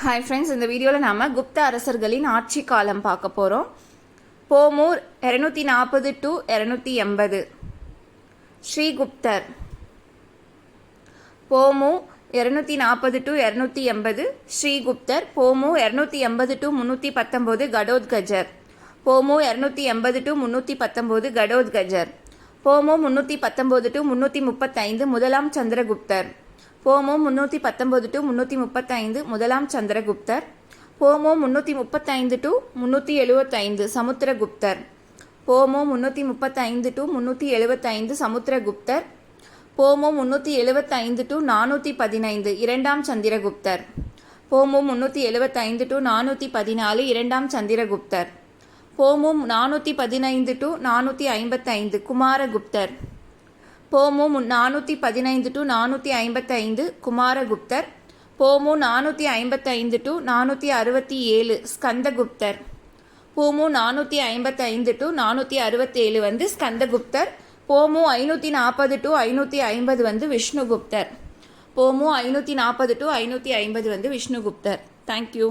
Hi friends, இந்த வீடியோவில் நாம் குப்த அரசர்களின் ஆட்சி காலம் பார்க்க போகிறோம். போமூர் 240 to 280. ஸ்ரீகுப்தர். போமு 240 to 280 ஸ்ரீகுப்தர். போமு 280 to 319 கடோத்கஜர். போமு 280 to 319 கடோத்கஜர். போமு 319 to 335 முதலாம் சந்திரகுப்தர். போமு 319 to 335 முதலாம் சந்திரகுப்தர். போமு 335 to 375 சமுத்திரகுப்தர். போமு 335 to 375 சமுத்திரகுப்தர். போமு 375 to 415 இரண்டாம் சந்திரகுப்தர். போமு 375 to 414 இரண்டாம் சந்திரகுப்தர். போமு 415 to 455 குமாரகுப்தர். போமு 415 to 455 குமாரகுப்தர். போமு 455 to 467 ஸ்கந்தகுப்தர். போமு 455 to 467 ஸ்கந்தகுப்தர். போமு 540 to 550 விஷ்ணுகுப்தர். போமு 540 to 550 விஷ்ணுகுப்தர். தேங்க்யூ.